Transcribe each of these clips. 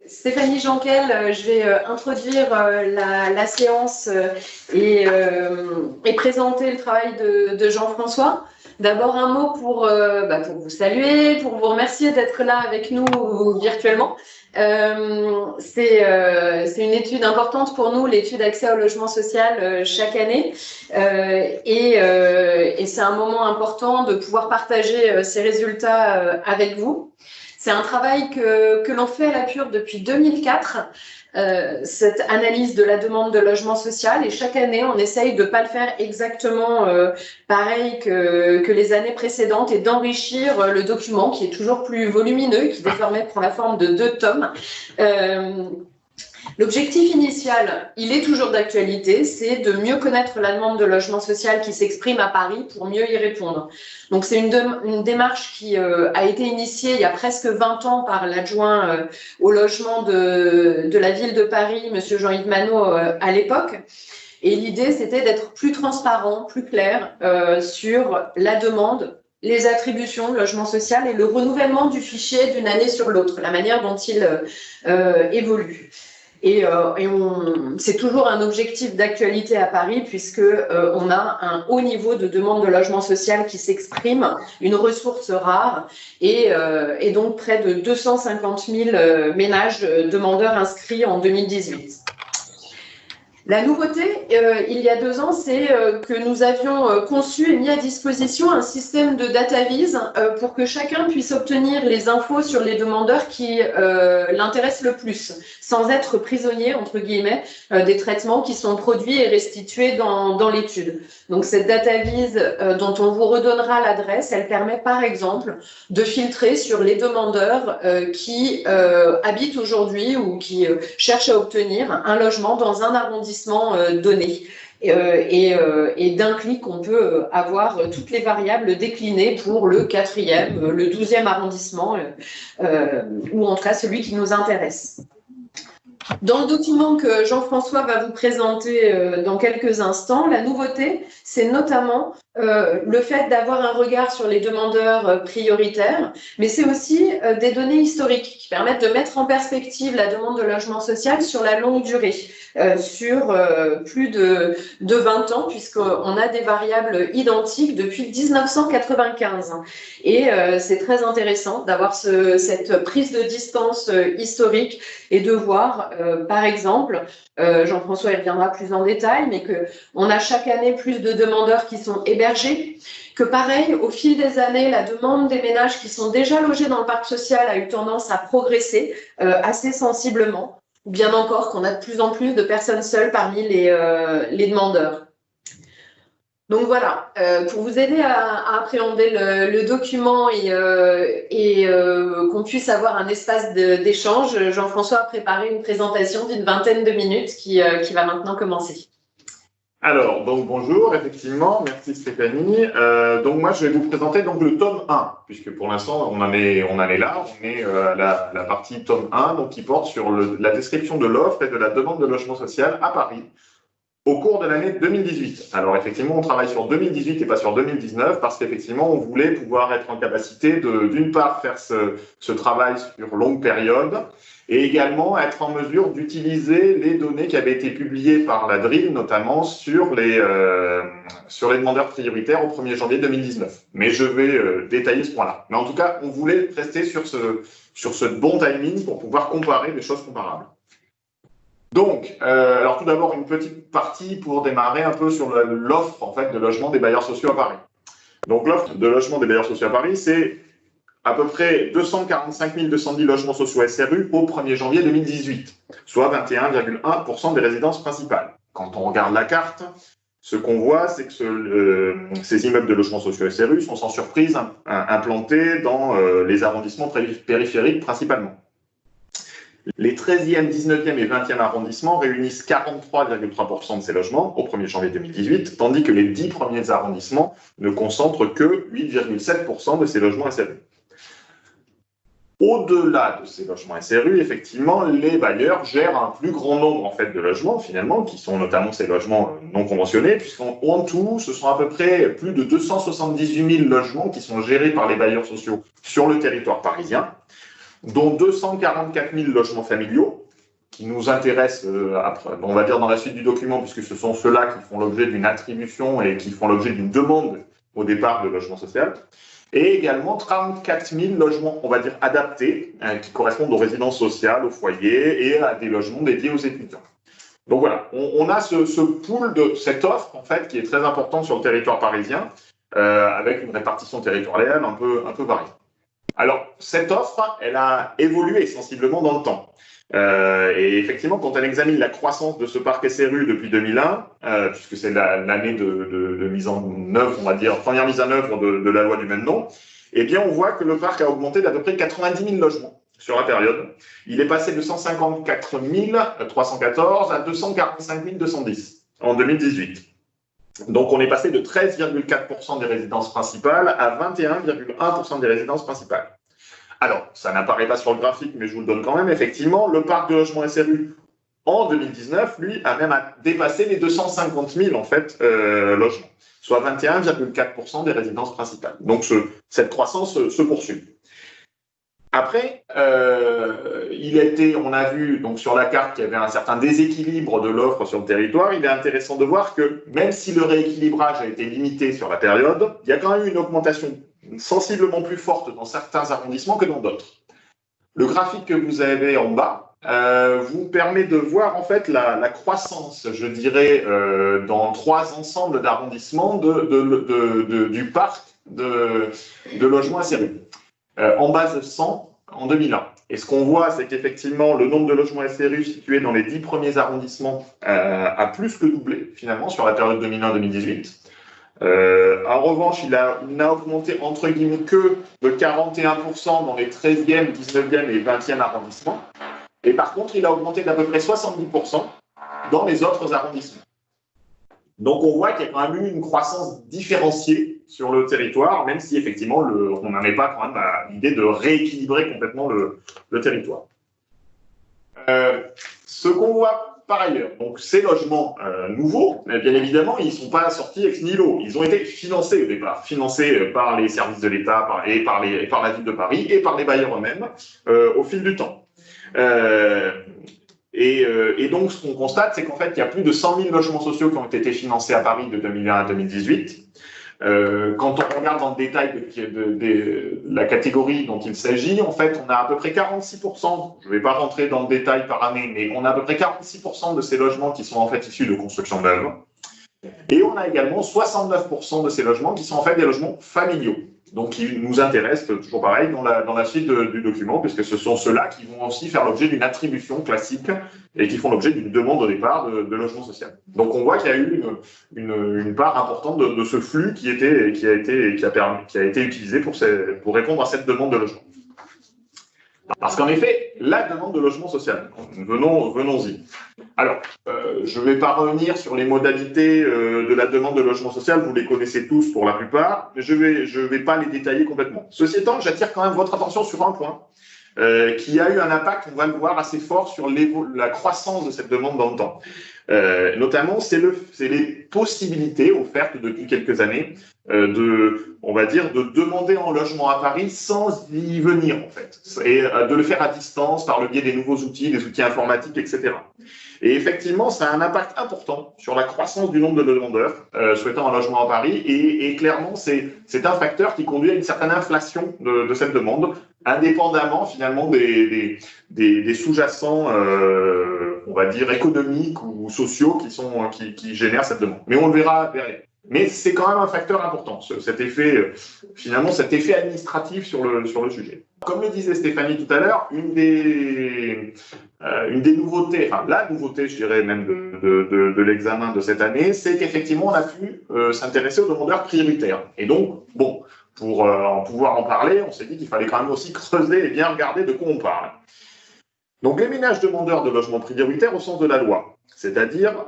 Stéphanie Janquel, je vais introduire la séance et présenter le travail de Jean-François. D'abord un mot pour vous saluer, pour vous remercier d'être là avec nous virtuellement. C'est une étude importante pour nous, l'étude accès au logement social chaque année. Et c'est un moment important de pouvoir partager ces résultats avec vous. C'est un travail que l'on fait à la Pure depuis 2004, cette analyse de la demande de logement social. Et chaque année, on essaye de ne pas le faire exactement pareil que les années précédentes et d'enrichir le document qui est toujours plus volumineux, qui désormais prend la forme de 2 tomes. L'objectif initial, il est toujours d'actualité, c'est de mieux connaître la demande de logement social qui s'exprime à Paris pour mieux y répondre. Donc c'est une démarche qui a été initiée il y a presque 20 ans par l'adjoint au logement de la ville de Paris, monsieur Jean-Yves Manot, à l'époque. Et l'idée, c'était d'être plus transparent, plus clair sur la demande, les attributions de logement social et le renouvellement du fichier d'une année sur l'autre, la manière dont il évolue. Et c'est toujours un objectif d'actualité à Paris puisque on a un haut niveau de demande de logement social qui s'exprime, une ressource rare et donc près de 250 000 ménages demandeurs inscrits en 2018. La nouveauté, il y a 2 ans, c'est que nous avions conçu et mis à disposition un système de data vise pour que chacun puisse obtenir les infos sur les demandeurs qui l'intéressent le plus, sans être prisonnier, entre guillemets, des traitements qui sont produits et restitués dans l'étude. Donc cette data vise dont on vous redonnera l'adresse, elle permet par exemple de filtrer sur les demandeurs qui habitent aujourd'hui ou qui cherchent à obtenir un logement dans un arrondissement donné. Et d'un clic, on peut avoir toutes les variables déclinées pour le 4e, le 12e arrondissement, ou en tout cas celui qui nous intéresse. Dans le document que Jean-François va vous présenter dans quelques instants, la nouveauté, c'est notamment le fait d'avoir un regard sur les demandeurs prioritaires, mais c'est aussi des données historiques qui permettent de mettre en perspective la demande de logement social sur la longue durée, sur plus de 20 ans, puisqu'on a des variables identiques depuis 1995. Et c'est très intéressant d'avoir cette prise de distance historique et de voir, par exemple, Jean-François y reviendra plus en détail, mais qu'on a chaque année plus de demandeurs qui sont hébergés, que pareil, au fil des années, la demande des ménages qui sont déjà logés dans le parc social a eu tendance à progresser assez sensiblement, ou bien encore qu'on a de plus en plus de personnes seules parmi les demandeurs. Donc voilà, pour vous aider à appréhender le document et qu'on puisse avoir un espace d'échange, Jean-François a préparé une présentation d'une 20aine de minutes qui va maintenant commencer. Alors, donc bonjour, effectivement, merci Stéphanie. Donc moi, je vais vous présenter donc le tome 1, puisque pour l'instant, on en est là, on est à la partie tome 1, donc qui porte sur la description de l'offre et de la demande de logement social à Paris au cours de l'année 2018. Alors effectivement, on travaille sur 2018 et pas sur 2019 parce qu'effectivement, on voulait pouvoir être en capacité de, d'une part, faire ce travail sur longue période et également être en mesure d'utiliser les données qui avaient été publiées par la DRIL, notamment sur les demandeurs prioritaires au 1er janvier 2019. Mais je vais détailler ce point-là. Mais en tout cas, on voulait rester sur ce bon timing pour pouvoir comparer des choses comparables. Donc, alors tout d'abord, une petite partie pour démarrer un peu sur l'offre en fait, de logement des bailleurs sociaux à Paris. Donc, l'offre de logement des bailleurs sociaux à Paris, c'est à peu près 245 210 logements sociaux SRU au 1er janvier 2018, soit 21,1% des résidences principales. Quand on regarde la carte, ce qu'on voit, c'est que ces immeubles de logements sociaux SRU sont sans surprise implantés dans les arrondissements périphériques principalement. Les 13e, 19e et 20e arrondissements réunissent 43,3% de ces logements au 1er janvier 2018, tandis que les 10 premiers arrondissements ne concentrent que 8,7% de ces logements SRU. Au-delà de ces logements SRU, effectivement, les bailleurs gèrent un plus grand nombre en fait, de logements, finalement, qui sont notamment ces logements non conventionnés, puisqu'en tout, ce sont à peu près plus de 278 000 logements qui sont gérés par les bailleurs sociaux sur le territoire parisien, dont 244 000 logements familiaux, qui nous intéressent, après, on va dire dans la suite du document, puisque ce sont ceux-là qui font l'objet d'une attribution et qui font l'objet d'une demande au départ de logement social, et également 34 000 logements, on va dire, adaptés, qui correspondent aux résidences sociales, aux foyers et à des logements dédiés aux étudiants. Donc voilà, on a ce pool de cette offre, en fait, qui est très importante sur le territoire parisien, avec une répartition territoriale un peu variée. Alors, cette offre, elle a évolué sensiblement dans le temps. Et effectivement, quand on examine la croissance de ce parc SRU depuis 2001, puisque c'est l'année de mise en œuvre, on va dire, première mise en œuvre de la loi du même nom, eh bien, on voit que le parc a augmenté d'à peu près 90 000 logements sur la période. Il est passé de 154 314 à 245 210 en 2018. Donc, on est passé de 13,4% des résidences principales à 21,1% des résidences principales. Alors, ça n'apparaît pas sur le graphique, mais je vous le donne quand même. Effectivement, le parc de logements SRU en 2019, lui, a même dépassé les 250 000 en fait, logements, soit 21,4% des résidences principales. Donc, cette croissance se poursuit. Après, on a vu donc sur la carte qu'il y avait un certain déséquilibre de l'offre sur le territoire. Il est intéressant de voir que même si le rééquilibrage a été limité sur la période, il y a quand même une augmentation sensiblement plus forte dans certains arrondissements que dans d'autres. Le graphique que vous avez en bas vous permet de voir en fait la croissance, je dirais, dans 3 ensembles d'arrondissements du parc de logements SRU. En base 100 en 2001. Et ce qu'on voit, c'est qu'effectivement, le nombre de logements SRU situés dans les 10 premiers arrondissements a plus que doublé, finalement, sur la période 2001-2018. En revanche, il n'a augmenté, entre guillemets, que de 41% dans les 13e, 19e et 20e arrondissements. Et par contre, il a augmenté d'à peu près 70% dans les autres arrondissements. Donc, on voit qu'il y a quand même eu une croissance différenciée sur le territoire, même si effectivement, on n'en est pas quand même à l'idée de rééquilibrer complètement le territoire. Ce qu'on voit par ailleurs, donc ces logements nouveaux, bien évidemment, ils ne sont pas sortis ex nihilo. Ils ont été financés au départ, financés par les services de l'État et par la ville de Paris et par les bailleurs eux-mêmes au fil du temps. Et donc, ce qu'on constate, c'est qu'en fait, il y a plus de 100 000 logements sociaux qui ont été financés à Paris de 2001 à 2018. Quand on regarde dans le détail de la catégorie dont il s'agit, en fait, on a à peu près 46%, je ne vais pas rentrer dans le détail par année, mais on a à peu près 46% de ces logements qui sont en fait issus de construction neuve. Et on a également 69% de ces logements qui sont en fait des logements familiaux. Donc, qui nous intéressent, toujours pareil, dans la suite du document, puisque ce sont ceux-là qui vont aussi faire l'objet d'une attribution classique et qui font l'objet d'une demande au départ de logement social. Donc, on voit qu'il y a eu une part importante de ce flux qui a été utilisé pour répondre à cette demande de logement. Parce qu'en effet, la demande de logement social, venons-y. Alors, je ne vais pas revenir sur les modalités de la demande de logement social, vous les connaissez tous pour la plupart, mais je vais pas les détailler complètement. Ceci étant, j'attire quand même votre attention sur un point qui a eu un impact, on va le voir, assez fort sur la croissance de cette demande dans le temps. Notamment, c'est les possibilités offertes depuis quelques années on va dire, de demander un logement à Paris sans y venir, en fait, et de le faire à distance par le biais des nouveaux outils, des outils informatiques, etc. Et effectivement, ça a un impact important sur la croissance du nombre de demandeurs souhaitant un logement à Paris, et clairement, c'est un facteur qui conduit à une certaine inflation de cette demande, indépendamment finalement des sous-jacents, on va dire, économiques ou sociaux qui génèrent cette demande. Mais on le verra derrière. Mais c'est quand même un facteur important, cet effet administratif sur le sujet. Comme le disait Stéphanie tout à l'heure, une des nouveautés, enfin la nouveauté, je dirais même de l'examen de cette année, c'est qu'effectivement on a pu s'intéresser aux demandeurs prioritaires. Et donc, bon, pour pouvoir en parler, on s'est dit qu'il fallait quand même aussi creuser et bien regarder de quoi on parle. Donc, les ménages demandeurs de logements prioritaires au sens de la loi, c'est-à-dire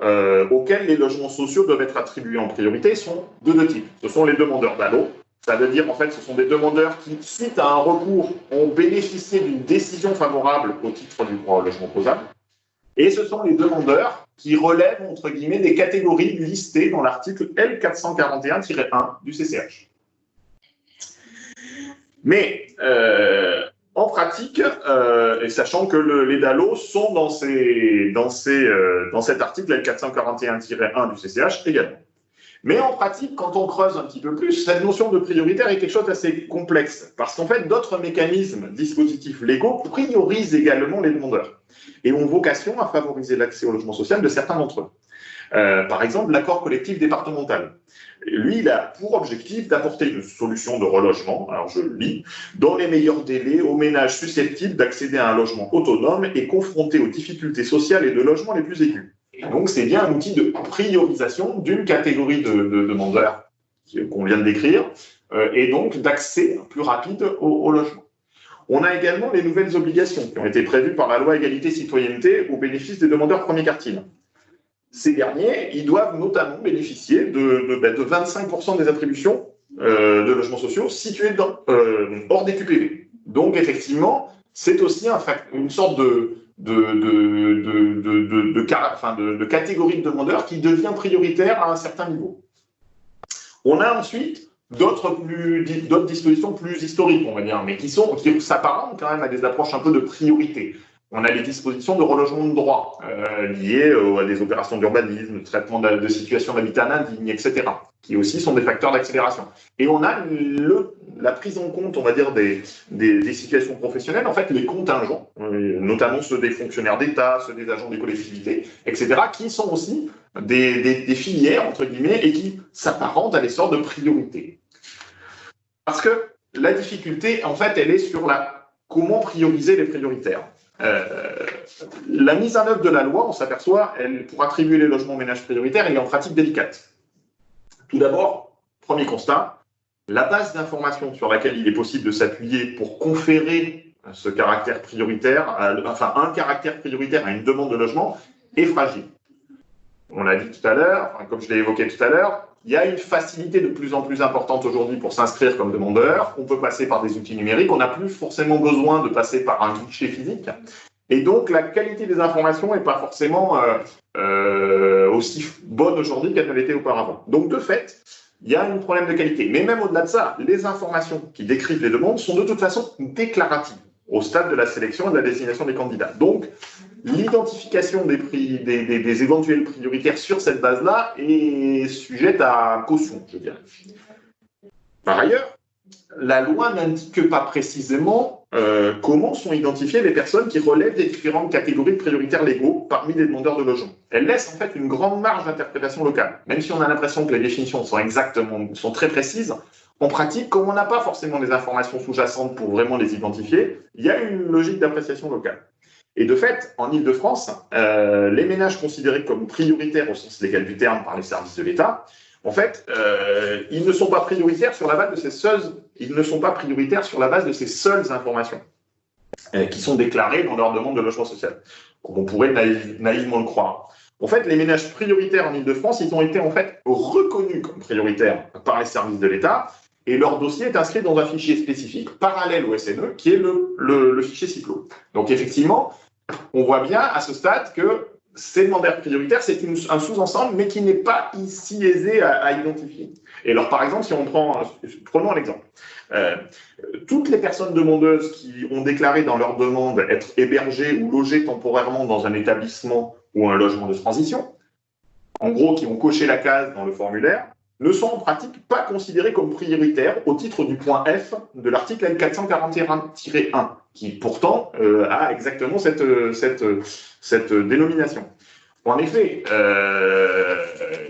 auxquels les logements sociaux doivent être attribués en priorité, sont de deux types. Ce sont les demandeurs d'ALO, ça veut dire en fait ce sont des demandeurs qui, suite à un recours, ont bénéficié d'une décision favorable au titre du droit au logement opposable. Et ce sont les demandeurs qui relèvent, entre guillemets, des catégories listées dans l'article L441-1 du CCH. Mais en pratique, pratique, et sachant que les DALO sont dans cet article L441-1 du CCH également. Mais en pratique, quand on creuse un petit peu plus, cette notion de prioritaire est quelque chose d'assez complexe, parce qu'en fait, d'autres mécanismes, dispositifs légaux priorisent également les demandeurs et ont vocation à favoriser l'accès au logement social de certains d'entre eux. Par exemple, l'accord collectif départemental. Lui, il a pour objectif d'apporter une solution de relogement, alors je le lis, dans les meilleurs délais aux ménages susceptibles d'accéder à un logement autonome et confrontés aux difficultés sociales et de logement les plus aiguës. Et donc, c'est bien un outil de priorisation d'une catégorie de demandeurs qu'on vient de décrire, et donc d'accès plus rapide au logement. On a également les nouvelles obligations qui ont été prévues par la loi égalité-citoyenneté au bénéfice des demandeurs premier quartile. Ces derniers, ils doivent notamment bénéficier de 25% des attributions de logements sociaux situés hors des QPV. Donc, effectivement, c'est aussi une sorte de catégorie de demandeurs qui devient prioritaire à un certain niveau. On a ensuite d'autres dispositions plus historiques, on va dire, mais qui s'apparentent quand même à des approches un peu de priorité. On a les dispositions de relogement de droit liées à des opérations d'urbanisme, de traitement de situations d'habitat indigne, etc., qui aussi sont des facteurs d'accélération. Et on a la prise en compte, on va dire, des situations professionnelles, en fait, les contingents, notamment ceux des fonctionnaires d'État, ceux des agents des collectivités, etc., qui sont aussi des filières, entre guillemets, et qui s'apparentent à des sortes de priorités. Parce que la difficulté, en fait, elle est sur comment prioriser les prioritaires. La mise en œuvre de la loi, on s'aperçoit, pour attribuer les logements aux ménages prioritaires, elle est en pratique délicate. Tout d'abord, premier constat, la base d'information sur laquelle il est possible de s'appuyer pour conférer ce caractère prioritaire, un caractère prioritaire à une demande de logement, est fragile. On l'a dit tout à l'heure, comme je l'ai évoqué tout à l'heure, il y a une facilité de plus en plus importante aujourd'hui pour s'inscrire comme demandeur. On peut passer par des outils numériques. On n'a plus forcément besoin de passer par un guichet physique. Et donc, la qualité des informations n'est pas forcément aussi bonne aujourd'hui qu'elle ne l'était auparavant. Donc, de fait, il y a un problème de qualité. Mais même au-delà de ça, les informations qui décrivent les demandes sont de toute façon déclaratives au stade de la sélection et de la désignation des candidats. Donc, l'identification des éventuels prioritaires sur cette base-là est sujette à caution, je dirais. Par ailleurs, la loi n'indique pas précisément comment sont identifiées les personnes qui relèvent des différentes catégories de prioritaires légaux parmi les demandeurs de logement. Elle laisse en fait une grande marge d'interprétation locale. Même si on a l'impression que les définitions sont très précises, en pratique, comme on n'a pas forcément les informations sous-jacentes pour vraiment les identifier, il y a une logique d'appréciation locale. Et de fait, en Île-de-France, les ménages considérés comme prioritaires au sens légal du terme par les services de l'État, en fait, ils ne sont pas prioritaires sur la base de ces seules informations qui sont déclarées dans leur demande de logement social, comme on pourrait naïvement le croire. En fait, les ménages prioritaires en Île-de-France, ils ont été en fait reconnus comme prioritaires par les services de l'État et leur dossier est inscrit dans un fichier spécifique parallèle au SNE qui est le fichier CIPLO. Donc effectivement, on voit bien à ce stade que ces demandeurs prioritaires, c'est un sous-ensemble, mais qui n'est pas si aisé à identifier. Et alors, par exemple, si on prenons un exemple. Toutes les personnes demandeuses qui ont déclaré dans leur demande être hébergées ou logées temporairement dans un établissement ou un logement de transition, en gros, qui ont coché la case dans le formulaire, ne sont en pratique pas considérés comme prioritaires au titre du point F de l'article L441-1, qui pourtant a exactement cette dénomination. En effet,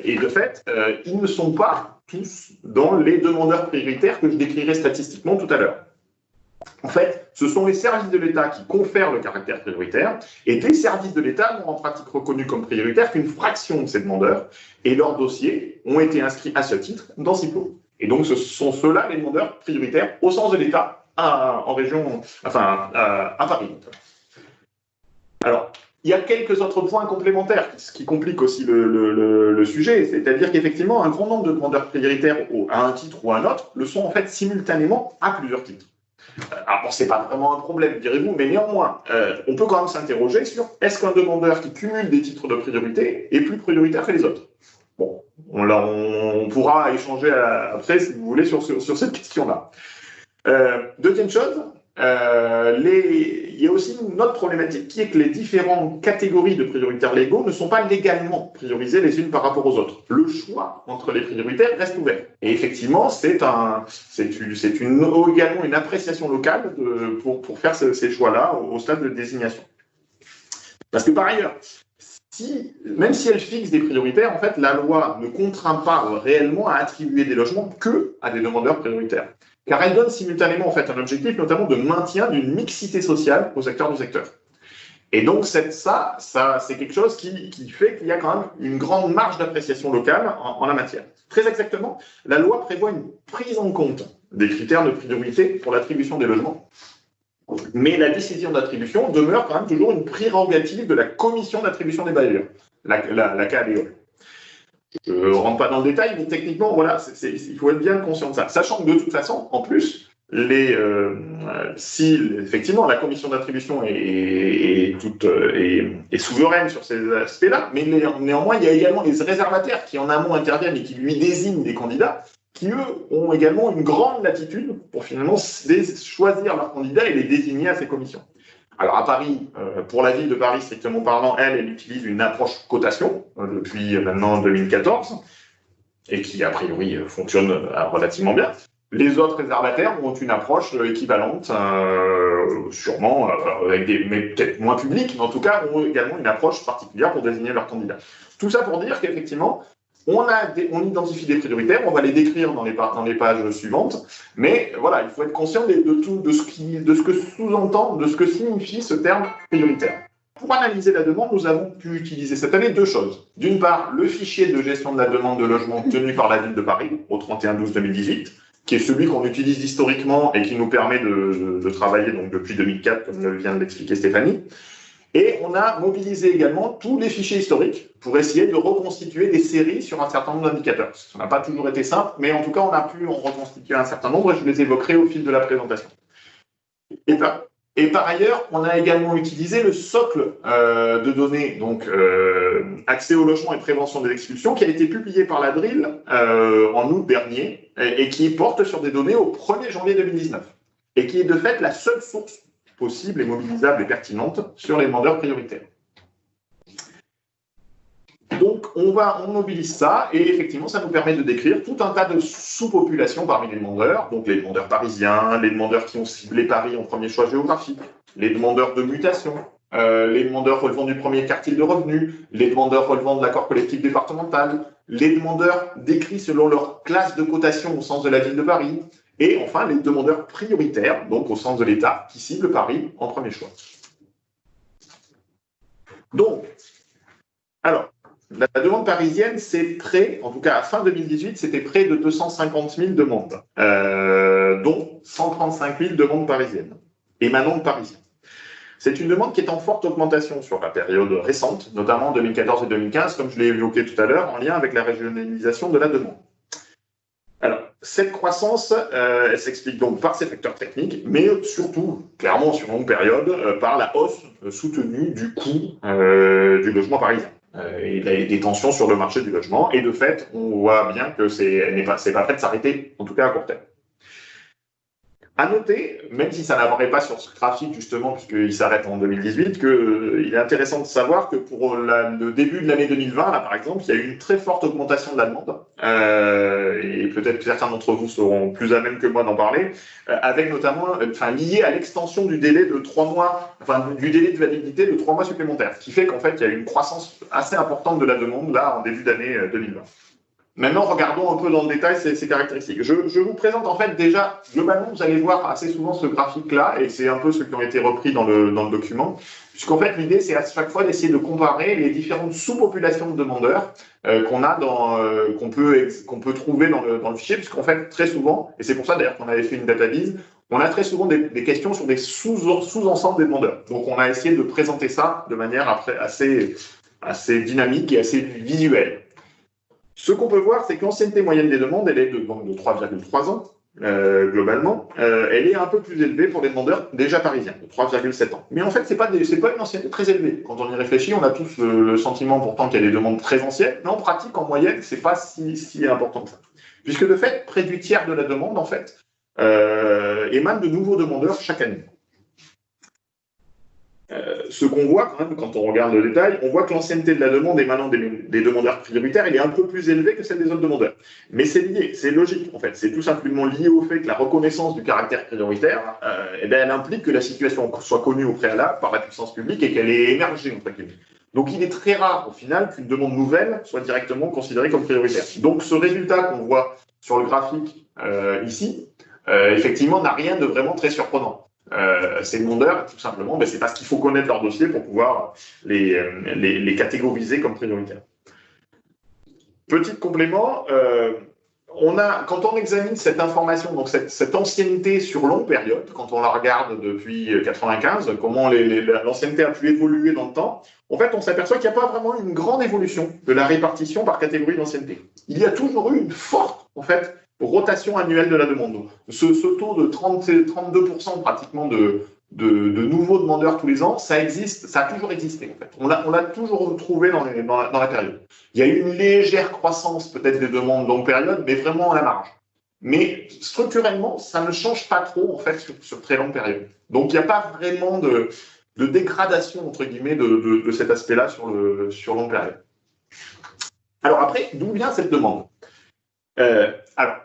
et de fait, ils ne sont pas tous dans les demandeurs prioritaires que je décrirai statistiquement tout à l'heure. En fait, ce sont les services de l'État qui confèrent le caractère prioritaire et les services de l'État n'ont en pratique reconnu comme prioritaire qu'une fraction de ces demandeurs et leurs dossiers ont été inscrits à ce titre dans CIPLO. Et donc, ce sont ceux-là les demandeurs prioritaires au sens de l'État en région, à Paris. Alors, il y a quelques autres points complémentaires qui compliquent aussi le sujet, c'est-à-dire qu'effectivement, un grand nombre de demandeurs prioritaires à un titre ou à un autre le sont en fait simultanément à plusieurs titres. Alors bon, c'est pas vraiment un problème, direz-vous, mais néanmoins, on peut quand même s'interroger sur est-ce qu'un demandeur qui cumule des titres de priorité est plus prioritaire que les autres? Bon, on pourra échanger après, si vous voulez, sur cette question-là. Deuxième chose, il y a aussi une autre problématique qui est que les différentes catégories de prioritaires légaux ne sont pas légalement priorisées les unes par rapport aux autres. Le choix entre les prioritaires reste ouvert. Et effectivement, c'est également une appréciation locale pour faire ces choix-là au stade de désignation. Parce que par ailleurs, même si elle fixe des prioritaires, en fait, la loi ne contraint pas réellement à attribuer des logements que à des demandeurs prioritaires. Car elle donne simultanément en fait, un objectif notamment de maintien d'une mixité sociale aux acteurs du secteur. Et donc, c'est quelque chose qui fait qu'il y a quand même une grande marge d'appréciation locale en la matière. Très exactement, la loi prévoit une prise en compte des critères de priorité pour l'attribution des logements. Mais la décision d'attribution demeure quand même toujours une prérogative de la commission d'attribution des bailleurs, la CADE. Je ne rentre pas dans le détail, mais techniquement, voilà, il faut être bien conscient de ça. Sachant que de toute façon, en plus, si effectivement la commission d'attribution est souveraine sur ces aspects-là, mais néanmoins, il y a également les réservataires qui en amont interviennent et qui lui désignent des candidats, qui eux ont également une grande latitude pour finalement choisir leurs candidats et les désigner à ces commissions. Alors à Paris, pour la ville de Paris strictement parlant, elle utilise une approche cotation depuis maintenant 2014 et qui a priori fonctionne relativement bien. Les autres réservataires ont une approche équivalente, sûrement mais peut-être moins publique, mais en tout cas ont également une approche particulière pour désigner leurs candidats. Tout ça pour dire qu'effectivement, on identifie des prioritaires, on va les décrire dans les pages suivantes, mais voilà, il faut être conscient de ce que sous-entend, de ce que signifie ce terme prioritaire. Pour analyser la demande, nous avons pu utiliser cette année deux choses. D'une part, le fichier de gestion de la demande de logement tenu par la ville de Paris au 31/12/2018, qui est celui qu'on utilise historiquement et qui nous permet de travailler donc, depuis 2004, comme vient de l'expliquer Stéphanie. Et on a mobilisé également tous les fichiers historiques pour essayer de reconstituer des séries sur un certain nombre d'indicateurs. Ça n'a pas toujours été simple, mais en tout cas, on a pu en reconstituer un certain nombre et je les évoquerai au fil de la présentation. Et par ailleurs, on a également utilisé le socle de données, donc accès au logement et prévention des expulsions, qui a été publié par la DRIL en août dernier et qui porte sur des données au 1er janvier 2019 et qui est de fait la seule source possible et mobilisable et pertinente sur les demandeurs prioritaires. Donc, on mobilise ça et effectivement, ça nous permet de décrire tout un tas de sous-populations parmi les demandeurs, donc les demandeurs parisiens, les demandeurs qui ont ciblé Paris en premier choix géographique, les demandeurs de mutation, les demandeurs relevant du premier quartile de revenus, les demandeurs relevant de l'accord collectif départemental, les demandeurs décrits selon leur classe de cotation au sens de la ville de Paris, et enfin les demandeurs prioritaires, donc au sens de l'État, qui ciblent Paris en premier choix. Donc, alors, la demande parisienne, en tout cas à fin 2018, c'était près de 250 000 demandes, dont 135 000 demandes parisiennes, émanant de Parisiens. C'est une demande qui est en forte augmentation sur la période récente, notamment en 2014 et 2015, comme je l'ai évoqué tout à l'heure, en lien avec la régionalisation de la demande. Alors, cette croissance, elle s'explique donc par ces facteurs techniques, mais surtout, clairement sur longue période, par la hausse soutenue du coût du logement parisien. Et des tensions sur le marché du logement. Et de fait, on voit bien que c'est pas prêt de s'arrêter, en tout cas à court terme. À noter, même si ça n'apparaît pas sur ce graphique justement, puisqu'il s'arrête en 2018, qu'il est intéressant de savoir que pour le début de l'année 2020, là par exemple, il y a eu une très forte augmentation de la demande, et peut-être que certains d'entre vous seront plus à même que moi d'en parler, avec notamment, lié à l'extension du délai de 3 mois, du délai de validité de 3 mois supplémentaires, ce qui fait qu'en fait, il y a eu une croissance assez importante de la demande là en début d'année 2020. Maintenant, regardons un peu dans le détail ces caractéristiques. Je vous présente en fait déjà, globalement, vous allez voir assez souvent ce graphique-là, et c'est un peu ceux qui ont été repris dans le document, puisqu'en fait, l'idée, c'est à chaque fois d'essayer de comparer les différentes sous-populations de demandeurs qu'on peut trouver dans le fichier, puisqu'en fait, très souvent, et c'est pour ça d'ailleurs qu'on avait fait une dataviz, on a très souvent des questions sur des sous-ensembles des demandeurs. Donc, on a essayé de présenter ça de manière assez dynamique et assez visuelle. Ce qu'on peut voir, c'est que l'ancienneté moyenne des demandes, elle est de 3,3 ans, globalement. Elle est un peu plus élevée pour les demandeurs déjà parisiens, de 3,7 ans. Mais en fait, c'est pas une ancienneté très élevée. Quand on y réfléchit, on a tous le sentiment pourtant qu'il y a des demandes très anciennes, mais en pratique, en moyenne, c'est pas si important que ça. Puisque de fait, près du tiers de la demande, en fait, émanent de nouveaux demandeurs chaque année. Ce qu'on voit quand même, quand on regarde le détail, on voit que l'ancienneté de la demande émanant des demandeurs prioritaires, elle est un peu plus élevée que celle des autres demandeurs. Mais c'est lié, c'est logique en fait. C'est tout simplement lié au fait que la reconnaissance du caractère prioritaire, elle implique que la situation soit connue au préalable par la puissance publique et qu'elle ait émergé entre guillemets. Donc il est très rare au final qu'une demande nouvelle soit directement considérée comme prioritaire. Donc ce résultat qu'on voit sur le graphique ici, effectivement, n'a rien de vraiment très surprenant. Ces demandeurs, tout simplement, c'est parce qu'il faut connaître leur dossier pour pouvoir les catégoriser comme prioritaires. Petit complément, quand on examine cette information, donc cette ancienneté sur longue période, quand on la regarde depuis 95, comment l'ancienneté a pu évoluer dans le temps, en fait, on s'aperçoit qu'il n'y a pas vraiment une grande évolution de la répartition par catégorie d'ancienneté. Il y a toujours eu une forte, en fait, rotation annuelle de la demande. Donc, ce taux de 32% pratiquement de nouveaux demandeurs tous les ans, ça existe, ça a toujours existé en fait. On l'a toujours retrouvé dans la période. Il y a eu une légère croissance peut-être des demandes longue période, mais vraiment à la marge. Mais structurellement, ça ne change pas trop en fait sur très longue période. Donc il n'y a pas vraiment de dégradation entre guillemets de cet aspect-là sur longue période. Alors après, d'où vient cette demande? Alors,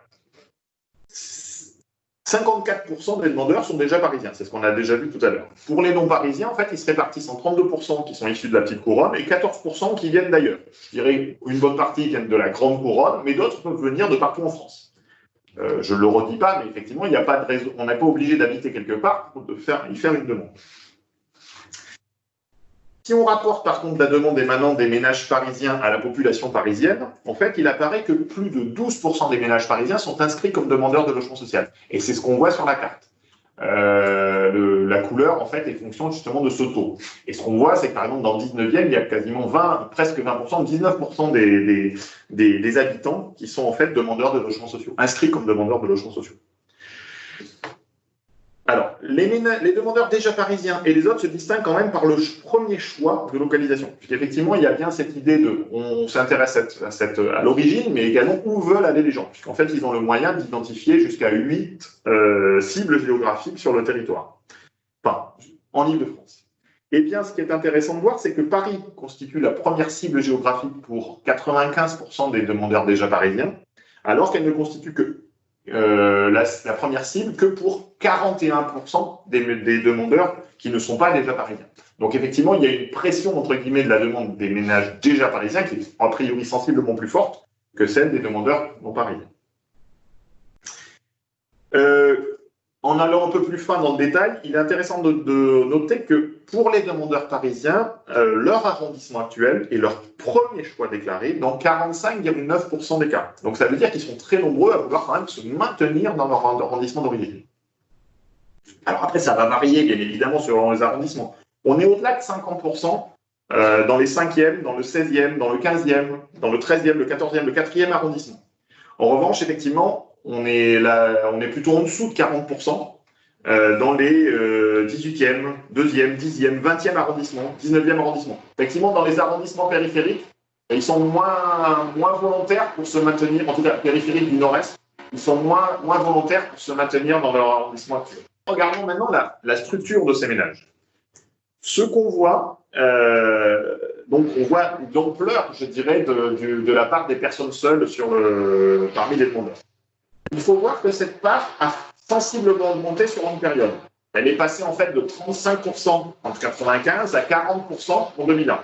54% des demandeurs sont déjà parisiens, c'est ce qu'on a déjà vu tout à l'heure. Pour les non-parisiens, en fait, ils se répartissent en 32% qui sont issus de la petite couronne et 14% qui viennent d'ailleurs. Je dirais une bonne partie viennent de la grande couronne, mais d'autres peuvent venir de partout en France. Je ne le redis pas, mais effectivement, il n'y a pas de raison, on n'est pas obligé d'habiter quelque part pour y faire une demande. Si on rapporte par contre la demande émanant des ménages parisiens à la population parisienne, en fait, il apparaît que plus de 12% des ménages parisiens sont inscrits comme demandeurs de logement social. Et c'est ce qu'on voit sur la carte. La couleur, en fait, est fonction justement de ce taux. Et ce qu'on voit, c'est que par exemple, dans le 19e, il y a quasiment presque 20%, 19% des habitants qui sont en fait demandeurs de logements sociaux, inscrits comme demandeurs de logements sociaux. Alors, les demandeurs déjà parisiens et les autres se distinguent quand même par le premier choix de localisation. Puisqu'effectivement, il y a bien cette idée on s'intéresse à l'origine, mais également où veulent aller les gens. Puisqu'en fait, ils ont le moyen d'identifier jusqu'à 8 cibles géographiques sur le territoire. Enfin, en Île-de-France. Eh bien, ce qui est intéressant de voir, c'est que Paris constitue la première cible géographique pour 95% des demandeurs déjà parisiens, alors qu'elle ne constitue que la première cible que pour 41% des demandeurs qui ne sont pas déjà parisiens. Donc effectivement, il y a une pression entre guillemets de la demande des ménages déjà parisiens qui est a priori sensiblement plus forte que celle des demandeurs non parisiens. En allant un peu plus fin dans le détail, il est intéressant de noter que pour les demandeurs parisiens, leur arrondissement actuel est leur premier choix déclaré dans 45,9% des cas. Donc ça veut dire qu'ils sont très nombreux à vouloir quand même se maintenir dans leur arrondissement d'origine. Alors après, ça va varier bien évidemment selon les arrondissements. On est au-delà de 50% dans les 5e, dans le 16e, dans le 15e, dans le 13e, le 14e, le 4e arrondissement. En revanche, effectivement, on est plutôt en dessous de 40% dans les 18e, 2e, 10e, 20e arrondissement, 19e arrondissement. Effectivement, dans les arrondissements périphériques, ils sont moins volontaires pour se maintenir, en tout cas périphériques du nord-est, ils sont moins volontaires pour se maintenir dans leur arrondissement actuel. Regardons maintenant la structure de ces ménages. Ce qu'on voit, donc on voit l'ampleur, je dirais, de la part des personnes seules parmi les demandeurs. Il faut voir que cette part a sensiblement augmenté sur longue période. Elle est passée en fait de 35% en 1995 à 40% en 2001.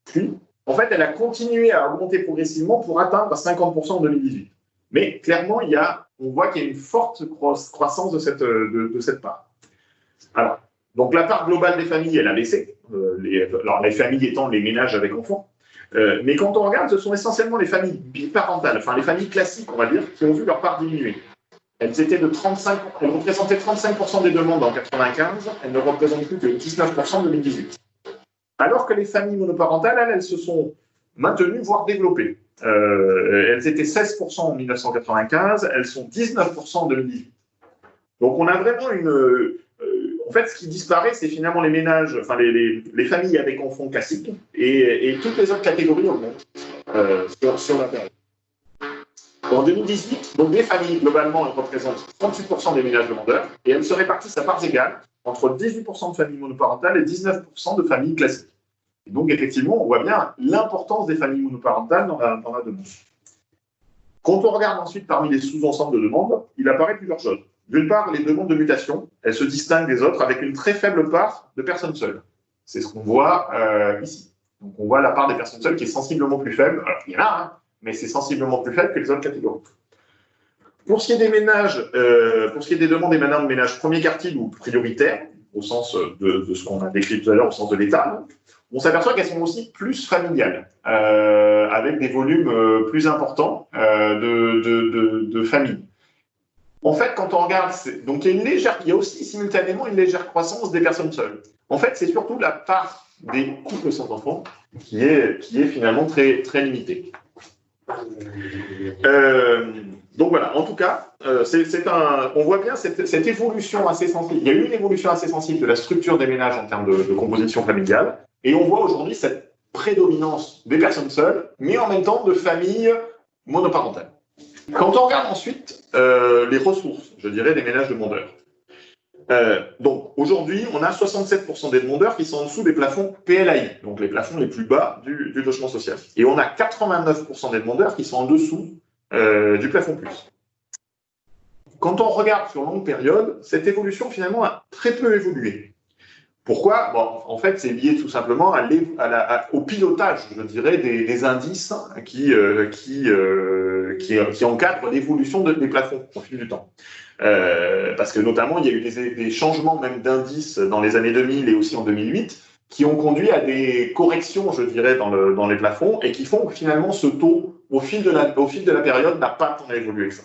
Puis, en fait, elle a continué à augmenter progressivement pour atteindre 50% en 2018. Mais clairement, on voit qu'il y a une forte croissance de cette part. Alors, donc la part globale des familles, elle a baissé. Les familles étant les ménages avec enfants. Mais quand on regarde, ce sont essentiellement les familles biparentales, enfin les familles classiques, on va dire, qui ont vu leur part diminuer. Elles représentaient 35% des demandes en 1995, elles ne représentent plus que 19% en 2018. Alors que les familles monoparentales, elles se sont maintenues, voire développées. Elles étaient 16% en 1995, elles sont 19% en 2018. Donc on a vraiment en fait, ce qui disparaît, c'est finalement les ménages, enfin les familles avec enfants classiques et toutes les autres catégories augmentent sur la période. En 2018, donc les familles, globalement, elles représentent 38% des ménages demandeurs et elles se répartissent à parts égales entre 18% de familles monoparentales et 19% de familles classiques. Et donc, effectivement, on voit bien l'importance des familles monoparentales dans la demande. Quand on regarde ensuite parmi les sous-ensembles de demandes, il apparaît plusieurs choses. D'une part, les demandes de mutation, elles se distinguent des autres avec une très faible part de personnes seules. C'est ce qu'on voit ici. Donc, on voit la part des personnes seules qui est sensiblement plus faible. Alors, il y en a, hein, mais c'est sensiblement plus faible que les autres catégories. Pour ce qui est des ménages, pour ce qui est des demandes émanant de ménages premier quartile ou prioritaires, au sens de ce qu'on a décrit tout à l'heure, au sens de l'État, on s'aperçoit qu'elles sont aussi plus familiales, avec des volumes plus importants de familles. En fait, quand on regarde, donc il y a aussi simultanément une légère croissance des personnes seules. En fait, c'est surtout la part des couples sans enfants qui est finalement très, très limitée. Donc voilà, en tout cas, on voit bien cette évolution assez sensible. Il y a eu une évolution assez sensible de la structure des ménages en termes de composition familiale, et on voit aujourd'hui cette prédominance des personnes seules, mais en même temps de familles monoparentales. Quand on regarde ensuite les ressources, je dirais, des ménages demandeurs. Donc aujourd'hui, on a 67% des demandeurs qui sont en dessous des plafonds PLAI, donc les plafonds les plus bas du logement social. Et on a 89% des demandeurs qui sont en dessous du plafond plus. Quand on regarde sur longue période, cette évolution finalement a très peu évolué. Pourquoi? Bon, en fait, c'est lié tout simplement au pilotage, je dirais, des indices qui encadrent l'évolution des plafonds au fil du temps. Parce que notamment, il y a eu des changements même d'indices dans les années 2000 et aussi en 2008 qui ont conduit à des corrections, je dirais, dans les plafonds et qui font que finalement ce taux, au fil de la période, n'a pas tant évolué que ça.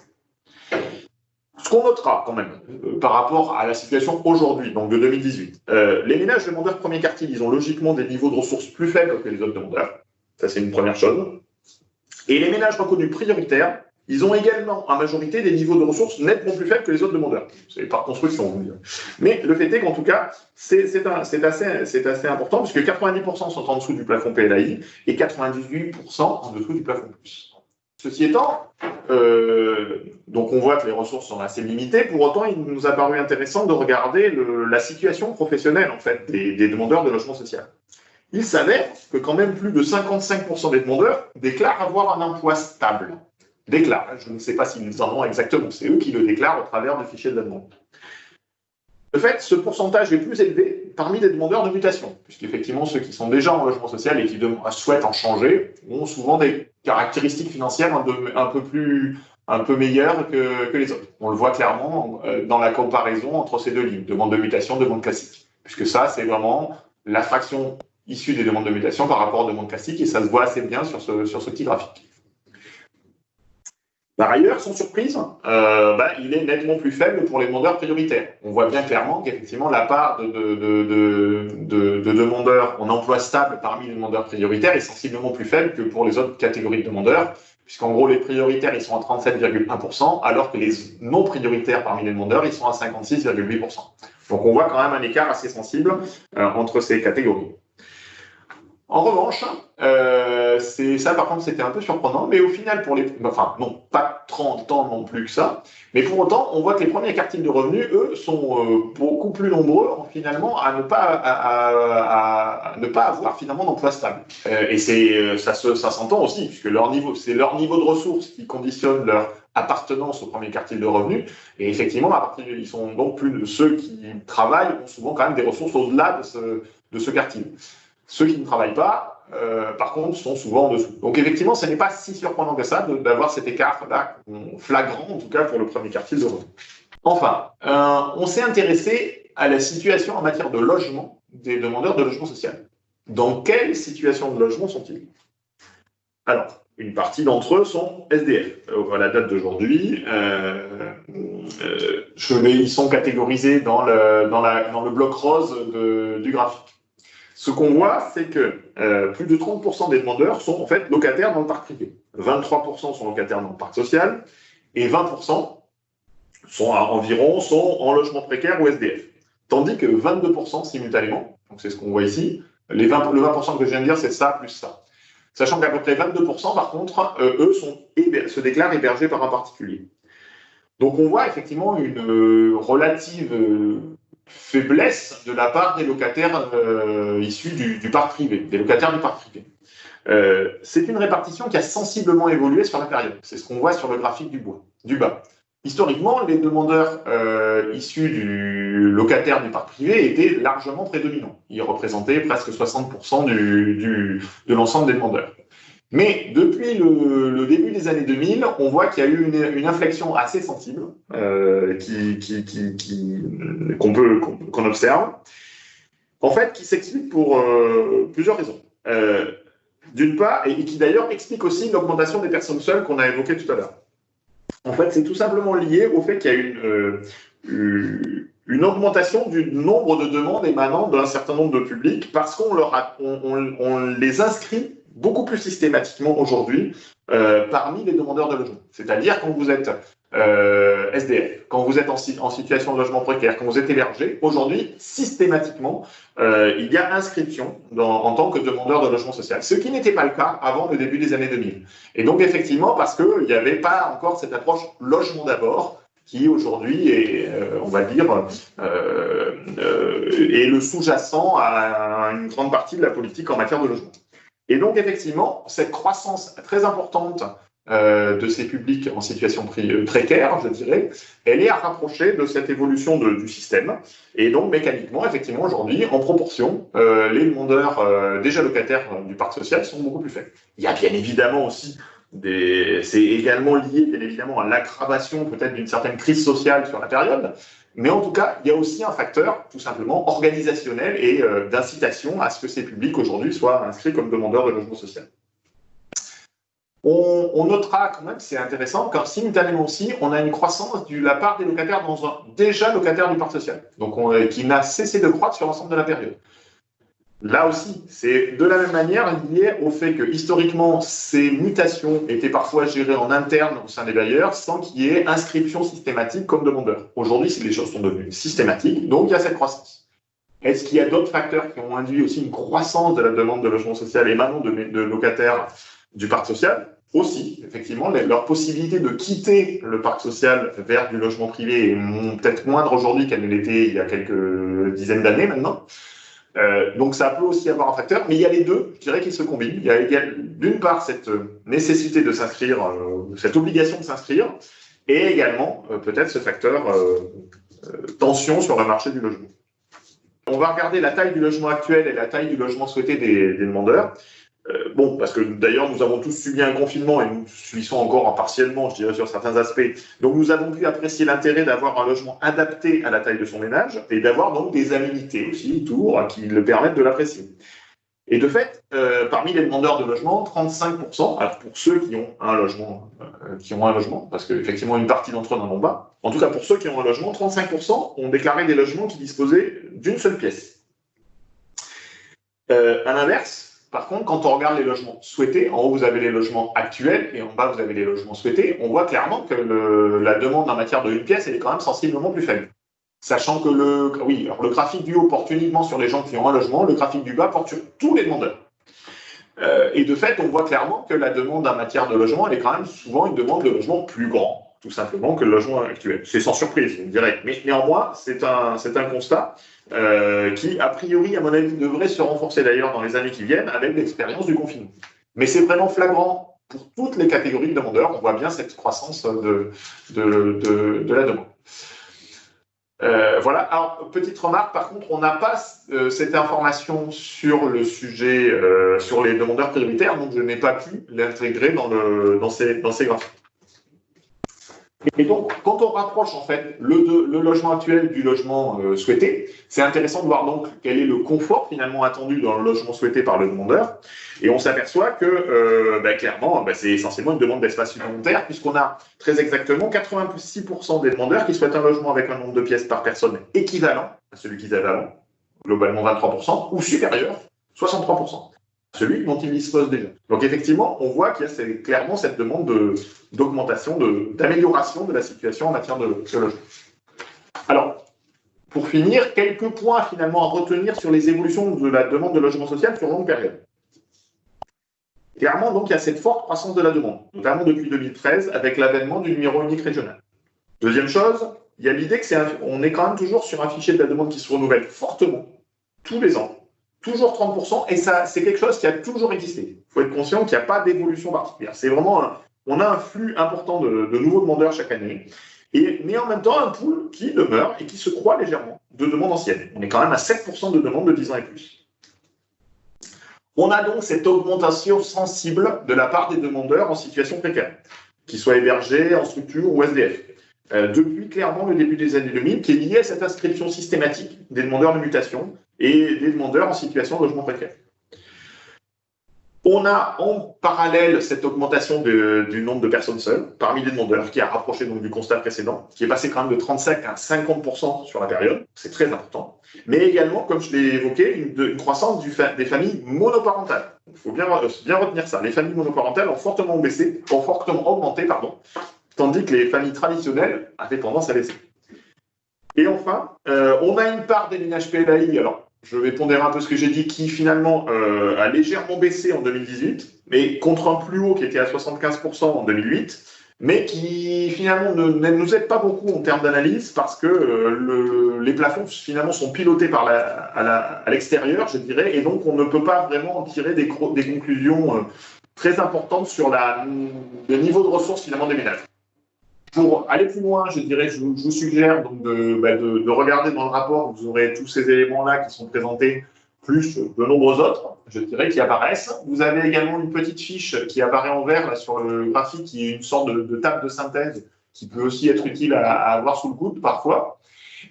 Ce qu'on notera quand même par rapport à la situation aujourd'hui, donc de 2018, les ménages demandeurs premier quartile, ils ont logiquement des niveaux de ressources plus faibles que les autres demandeurs. Ça, c'est une première chose. Et les ménages reconnus prioritaires, ils ont également en majorité des niveaux de ressources nettement plus faibles que les autres demandeurs. C'est par construction, on dit. Mais le fait est qu'en tout cas, c'est assez important, puisque 90% sont en dessous du plafond PLAI et 98% en dessous du plafond plus. Ceci étant, donc on voit que les ressources sont assez limitées. Pour autant, il nous a paru intéressant de regarder la situation professionnelle en fait des demandeurs de logement social. Il s'avère que quand même plus de 55% des demandeurs déclarent avoir un emploi stable. Déclarent. Je ne sais pas s'ils en ont exactement. C'est eux qui le déclarent au travers du fichier de la demande. De fait, ce pourcentage est plus élevé parmi les demandeurs de mutation, puisqu'effectivement, ceux qui sont déjà en logement social et qui souhaitent en changer ont souvent des caractéristiques financières un peu meilleures que les autres. On le voit clairement dans la comparaison entre ces deux lignes, demande de mutation, demande classique, puisque ça, c'est vraiment la fraction issue des demandes de mutation par rapport aux demandes classiques, et ça se voit assez bien sur ce petit graphique. Par ailleurs, sans surprise, il est nettement plus faible pour les demandeurs prioritaires. On voit bien clairement qu'effectivement, la part de demandeurs en emploi stable parmi les demandeurs prioritaires est sensiblement plus faible que pour les autres catégories de demandeurs, puisqu'en gros, les prioritaires, ils sont à 37,1%, alors que les non prioritaires parmi les demandeurs, ils sont à 56,8%. Donc, on voit quand même un écart assez sensible entre ces catégories. En revanche, ça par contre c'était un peu surprenant, mais au final non pas 30 ans non plus que ça, mais pour autant on voit que les premiers quartiles de revenus, eux, sont beaucoup plus nombreux finalement à ne pas avoir finalement d'emploi stable. Et ça s'entend aussi, puisque c'est leur niveau de ressources qui conditionne leur appartenance au premier quartile de revenus, et effectivement ils sont donc ceux qui travaillent ont souvent quand même des ressources au-delà de ce quartile. Ceux qui ne travaillent pas, par contre, sont souvent en dessous. Donc, effectivement, ce n'est pas si surprenant que ça d'avoir cet écart-là, flagrant, en tout cas, pour le premier quartile de revenus. Enfin, on s'est intéressé à la situation en matière de logement des demandeurs de logement social. Dans quelle situation de logement sont-ils? Alors, une partie d'entre eux sont SDF. À la date d'aujourd'hui, ils sont catégorisés dans le bloc rose du graphique. Ce qu'on voit, c'est que plus de 30% des demandeurs sont en fait locataires dans le parc privé. 23% sont locataires dans le parc social et 20% sont en logement précaire ou SDF. Tandis que 22% simultanément, donc c'est ce qu'on voit ici, le 20% que je viens de dire, c'est ça plus ça. Sachant qu'à peu près 22%, par contre, eux, se déclarent hébergés par un particulier. Donc on voit effectivement une relative faiblesse de la part des locataires issus du parc privé, des locataires du parc privé. C'est une répartition qui a sensiblement évolué sur la période. C'est ce qu'on voit sur le graphique du bas. Historiquement, les demandeurs issus du locataire du parc privé étaient largement prédominants. Ils représentaient presque 60% de l'ensemble des demandeurs. Mais depuis le début des années 2000, on voit qu'il y a eu une inflexion assez sensible qu'on observe, en fait, qui s'explique pour plusieurs raisons. D'une part, et qui d'ailleurs explique aussi l'augmentation des personnes seules qu'on a évoquées tout à l'heure. En fait, c'est tout simplement lié au fait qu'il y a une augmentation du nombre de demandes émanant d'un certain nombre de publics parce qu'on les inscrit beaucoup plus systématiquement aujourd'hui parmi les demandeurs de logement. C'est-à-dire quand vous êtes SDF, quand vous êtes en situation de logement précaire, quand vous êtes hébergé, aujourd'hui, systématiquement, il y a inscription en tant que demandeur de logement social, ce qui n'était pas le cas avant le début des années 2000. Et donc, effectivement, parce qu'il n'y avait pas encore cette approche logement d'abord, qui aujourd'hui est, on va dire, est le sous-jacent à une grande partie de la politique en matière de logement. Et donc, effectivement, cette croissance très importante de ces publics en situation précaire, je dirais, elle est à rapprocher de cette évolution du système. Et donc, mécaniquement, effectivement, aujourd'hui, en proportion, les demandeurs déjà locataires du parc social sont beaucoup plus faibles. Il y a bien évidemment aussi c'est également lié, bien évidemment, à l'aggravation peut-être d'une certaine crise sociale sur la période. Mais en tout cas, il y a aussi un facteur, tout simplement, organisationnel et d'incitation à ce que ces publics aujourd'hui soient inscrits comme demandeurs de logement social. On notera quand même, c'est intéressant, car simultanément aussi, on a une croissance de la part des locataires déjà locataires du parc social, donc qui n'a cessé de croître sur l'ensemble de la période. Là aussi, c'est de la même manière lié au fait que historiquement, ces mutations étaient parfois gérées en interne au sein des bailleurs sans qu'il y ait inscription systématique comme demandeur. Aujourd'hui, les choses sont devenues systématiques, donc il y a cette croissance. Est-ce qu'il y a d'autres facteurs qui ont induit aussi une croissance de la demande de logement social émanant de locataires du parc social? Aussi, effectivement, leur possibilité de quitter le parc social vers du logement privé est peut-être moindre aujourd'hui qu'elle ne l'était il y a quelques dizaines d'années maintenant. Donc ça peut aussi avoir un facteur, mais il y a les deux, je dirais, qui se combinent. Il y a d'une part cette nécessité de s'inscrire, cette obligation de s'inscrire, et également peut-être ce facteur tension sur le marché du logement. On va regarder la taille du logement actuel et la taille du logement souhaité des demandeurs. Bon, parce que d'ailleurs, nous avons tous subi un confinement et nous subissons encore partiellement, je dirais, sur certains aspects. Donc, nous avons pu apprécier l'intérêt d'avoir un logement adapté à la taille de son ménage et d'avoir donc des aménités aussi autour qui le permettent de l'apprécier. Et de fait, parmi les demandeurs de logement, 35%, alors pour ceux qui ont un logement, parce qu'effectivement, une partie d'entre eux n'en ont pas, en tout cas pour ceux qui ont un logement, 35% ont déclaré des logements qui disposaient d'une seule pièce. À l'inverse, par contre, quand on regarde les logements souhaités, en haut, vous avez les logements actuels et en bas, vous avez les logements souhaités, on voit clairement que la demande en matière de une pièce, elle est quand même sensiblement plus faible. Sachant que le graphique du haut porte uniquement sur les gens qui ont un logement, le graphique du bas porte sur tous les demandeurs. Et de fait, on voit clairement que la demande en matière de logement, elle est quand même souvent une demande de logement plus grand, tout simplement, que le logement actuel. C'est sans surprise, je dirais. Mais néanmoins, c'est un constat qui, a priori, à mon avis, devrait se renforcer d'ailleurs dans les années qui viennent avec l'expérience du confinement. Mais c'est vraiment flagrant pour toutes les catégories de demandeurs. On voit bien cette croissance de la demande. Voilà. Alors, petite remarque, par contre, on n'a pas cette information sur le sujet, sur les demandeurs prioritaires, donc je n'ai pas pu l'intégrer dans ces graphiques. Et donc, quand on rapproche en fait le logement actuel du logement souhaité, c'est intéressant de voir donc quel est le confort finalement attendu dans le logement souhaité par le demandeur. Et on s'aperçoit que clairement, c'est essentiellement une demande d'espace supplémentaire, puisqu'on a très exactement 86% des demandeurs qui souhaitent un logement avec un nombre de pièces par personne équivalent à celui qu'ils avaient avant, globalement 23%, ou supérieur, 63%. Celui dont ils disposent déjà. Donc effectivement, on voit qu'il y a clairement cette demande d'augmentation, d'amélioration de la situation en matière de logement. Alors, pour finir, quelques points finalement à retenir sur les évolutions de la demande de logement social sur longue période. clairement, donc, il y a cette forte croissance de la demande, notamment depuis 2013, avec l'avènement du numéro unique régional. Deuxième chose, il y a l'idée qu'on est quand même toujours sur un fichier de la demande qui se renouvelle fortement, tous les ans, toujours 30%, et ça, c'est quelque chose qui a toujours existé. Il faut être conscient qu'il n'y a pas d'évolution particulière. C'est vraiment, on a un flux important de nouveaux demandeurs chaque année, mais en même temps, un pool qui demeure et qui se croît légèrement de demandes anciennes. On est quand même à 7% de demandes de 10 ans et plus. On a donc cette augmentation sensible de la part des demandeurs en situation précaire, qu'ils soient hébergés en structure ou SDF. Depuis clairement le début des années 2000, qui est liée à cette inscription systématique des demandeurs de mutation et des demandeurs en situation de logement précaire. On a en parallèle cette augmentation du nombre de personnes seules parmi les demandeurs, qui a rapproché donc du constat précédent, qui est passé quand même de 35 à 50% sur la période, c'est très important, mais également, comme je l'ai évoqué, une croissance des familles monoparentales. Il faut bien retenir ça. Les familles monoparentales ont fortement augmenté, tandis que les familles traditionnelles avaient tendance à baisser. Et enfin, on a une part des ménages PLAI, alors je vais pondérer un peu ce que j'ai dit, qui finalement a légèrement baissé en 2018, mais contre un plus haut qui était à 75% en 2008, mais qui finalement ne nous aide pas beaucoup en termes d'analyse parce que les plafonds finalement sont pilotés à l'extérieur, je dirais, et donc on ne peut pas vraiment en tirer des conclusions très importantes sur le niveau de ressources finalement des ménages. Pour aller plus loin, je dirais, je vous suggère donc de regarder dans le rapport, vous aurez tous ces éléments-là qui sont présentés, plus de nombreux autres, je dirais, qui apparaissent. Vous avez également une petite fiche qui apparaît en vert là, sur le graphique, qui est une sorte de table de synthèse qui peut aussi être utile à avoir sous le coude parfois.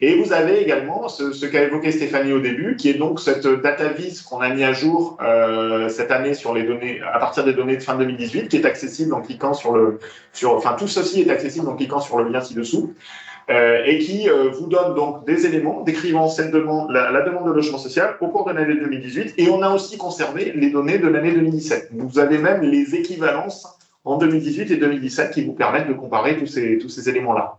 Et vous avez également ce qu'a évoqué Stéphanie au début, qui est donc cette data vis qu'on a mis à jour cette année sur les données, à partir des données de fin 2018, qui est accessible en cliquant tout ceci est accessible en cliquant sur le lien ci-dessous, et qui vous donne donc des éléments décrivant cette demande, la demande de logement social au cours de l'année 2018. Et on a aussi conservé les données de l'année 2017. Vous avez même les équivalences en 2018 et 2017 qui vous permettent de comparer tous ces éléments-là.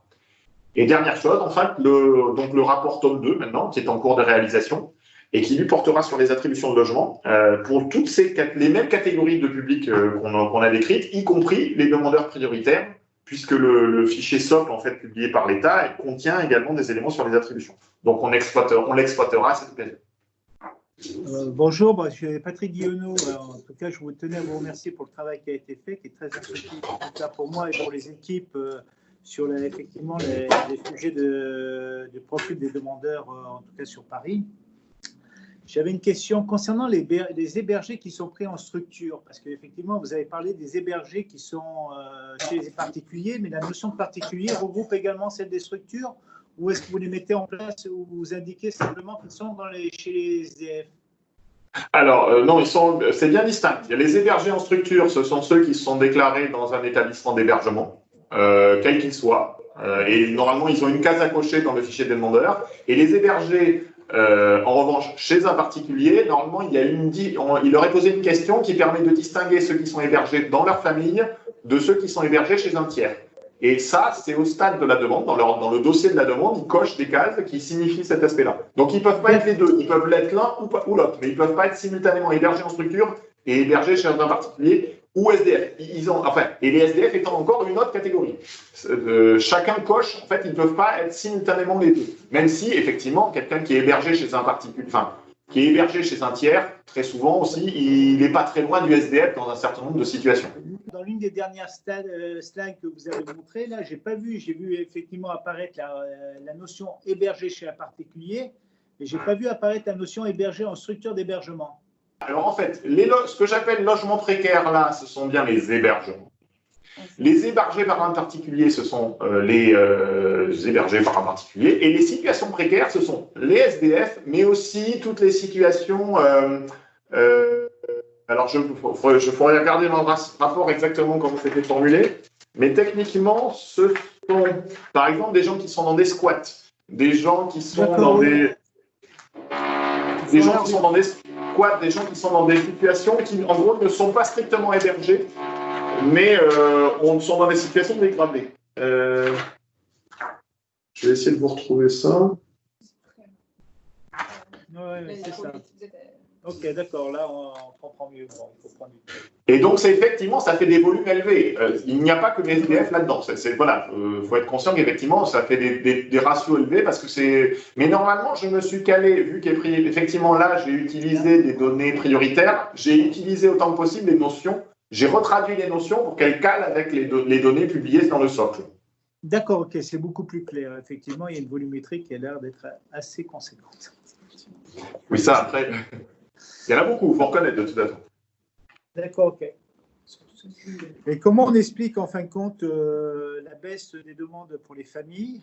Et dernière chose, enfin, le rapport tome 2, maintenant, qui est en cours de réalisation, et qui lui portera sur les attributions de logement pour toutes les mêmes catégories de publics qu'on a décrites, y compris les demandeurs prioritaires, puisque le fichier socle, en fait, publié par l'État, contient également des éléments sur les attributions. Donc, on l'exploitera à cette occasion. Bonjour, je suis Patrick Guillonneau. En tout cas, je tenais à vous remercier pour le travail qui a été fait, qui est très instructif, en tout cas pour moi et pour les équipes, sur effectivement les sujets de profil des demandeurs, en tout cas sur Paris. J'avais une question concernant les hébergés qui sont pris en structure, parce qu'effectivement, vous avez parlé des hébergés qui sont chez les particuliers, mais la notion de particulier regroupe également celle des structures, ou est-ce que vous les mettez en place, ou vous indiquez simplement qu'ils sont chez les SDF? Alors, non, c'est bien distinct. Les hébergés en structure, ce sont ceux qui se sont déclarés dans un établissement d'hébergement, quel qu'il soit. Et normalement, ils ont une case à cocher dans le fichier des demandeurs. Et les hébergés, en revanche, chez un particulier, normalement, il leur est posé une question qui permet de distinguer ceux qui sont hébergés dans leur famille de ceux qui sont hébergés chez un tiers. Et ça, c'est au stade de la demande, dans le dossier de la demande, ils cochent des cases qui signifient cet aspect-là. Donc, ils ne peuvent pas être les deux, ils peuvent l'être l'un ou l'autre, mais ils ne peuvent pas être simultanément hébergés en structure et hébergés chez un particulier ou SDF. Et les SDF étant encore une autre catégorie. Chacun coche, en fait, ils ne peuvent pas être simultanément les deux. Même si, effectivement, quelqu'un qui est hébergé chez un particulier, qui est hébergé chez un tiers, très souvent aussi, il n'est pas très loin du SDF dans un certain nombre de situations. Dans l'une des dernières slides que vous avez montrées, là, j'ai vu effectivement apparaître la notion hébergé chez un particulier, mais je n'ai pas vu apparaître la notion hébergé en structure d'hébergement. Alors en fait, ce que j'appelle logement précaire, là, ce sont bien les hébergements. Les hébergés par un particulier, ce sont les hébergés par un particulier. Et les situations précaires, ce sont les SDF, mais aussi toutes les situations... alors, je pourrais regarder dans le rapport exactement comment c'était formulé. Mais techniquement, ce sont, par exemple, des gens qui sont dans des squats, des gens qui sont dans des gens qui sont dans des squats, des gens qui sont dans des situations qui, en gros, ne sont pas strictement hébergés, mais sont dans des situations dégradées. Je vais essayer de vous retrouver ça. Oui, c'est ça. Ok, d'accord, là on comprend mieux. Bon, il faut prendre du temps. Et donc, effectivement, ça fait des volumes élevés. Il n'y a pas que les SDF là-dedans. Voilà, faut être conscient qu'effectivement, ça fait des ratios élevés parce que c'est. Mais normalement, je me suis calé, vu qu'effectivement là, j'ai utilisé des données prioritaires, j'ai utilisé autant que possible les notions, j'ai retraduit les notions pour qu'elles calent avec les données publiées dans le socle. D'accord, ok, c'est beaucoup plus clair. Effectivement, il y a une volumétrie qui a l'air d'être assez conséquente. Oui, ça, après, il y en a beaucoup, il faut reconnaître de toute façon. D'accord, ok. Et comment on explique en fin de compte la baisse des demandes pour les familles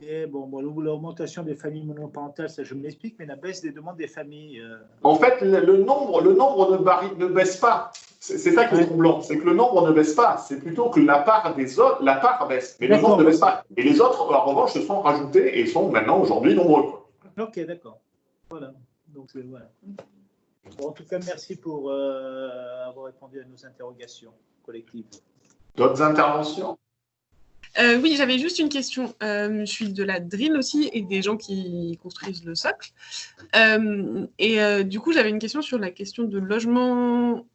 et l'augmentation des familles monoparentales, ça je me l'explique, mais la baisse des demandes des familles. En fait, le nombre ne baisse pas. C'est ça qui est troublant, c'est que le nombre ne baisse pas. C'est plutôt que la part baisse, mais le nombre ne baisse pas. Et les autres, en revanche, se sont rajoutés et sont maintenant aujourd'hui nombreux. Ok, d'accord. Voilà. Donc voilà. Bon, en tout cas, merci pour avoir répondu à nos interrogations collectives. D'autres interventions? Oui, j'avais juste une question. Je suis de la drill aussi et des gens qui construisent le socle. Du coup, j'avais une question sur la question de logement.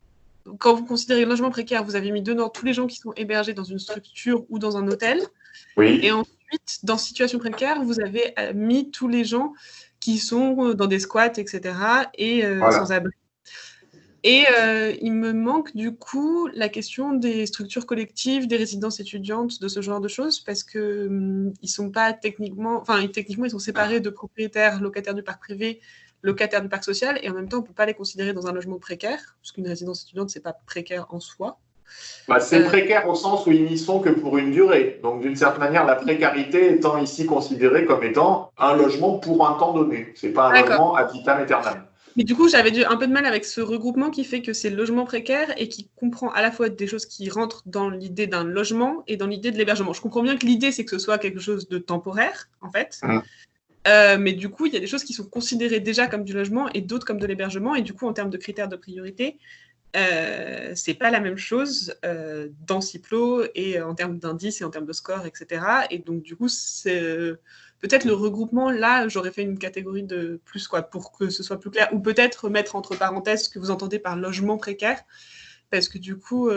Quand vous considérez le logement précaire, vous avez mis dedans tous les gens qui sont hébergés dans une structure ou dans un hôtel. Oui. Et ensuite, dans situation précaire, vous avez mis tous les gens qui sont dans des squats, etc. et sans abri. Et il me manque du coup la question des structures collectives, des résidences étudiantes, de ce genre de choses, parce que ils sont pas techniquement ils sont séparés de propriétaires, locataires du parc privé, locataires du parc social, et en même temps on peut pas les considérer dans un logement précaire, parce qu'une résidence étudiante c'est pas précaire en soi. C'est précaire au sens où ils n'y sont que pour une durée. Donc d'une certaine manière, la précarité étant ici considérée comme étant un logement pour un temps donné. C'est pas un logement ad vitam aeternam. Mais du coup, j'avais un peu de mal avec ce regroupement qui fait que c'est le logement précaire et qui comprend à la fois des choses qui rentrent dans l'idée d'un logement et dans l'idée de l'hébergement. Je comprends bien que l'idée, c'est que ce soit quelque chose de temporaire, en fait. Mais du coup, il y a des choses qui sont considérées déjà comme du logement et d'autres comme de l'hébergement. Et du coup, en termes de critères de priorité, c'est pas la même chose dans Ciplo et en termes d'indices et en termes de score, etc. Et donc, du coup, c'est... Peut-être le regroupement, là, j'aurais fait une catégorie de plus, quoi, pour que ce soit plus clair. Ou peut-être mettre entre parenthèses ce que vous entendez par logement précaire. Parce que du coup,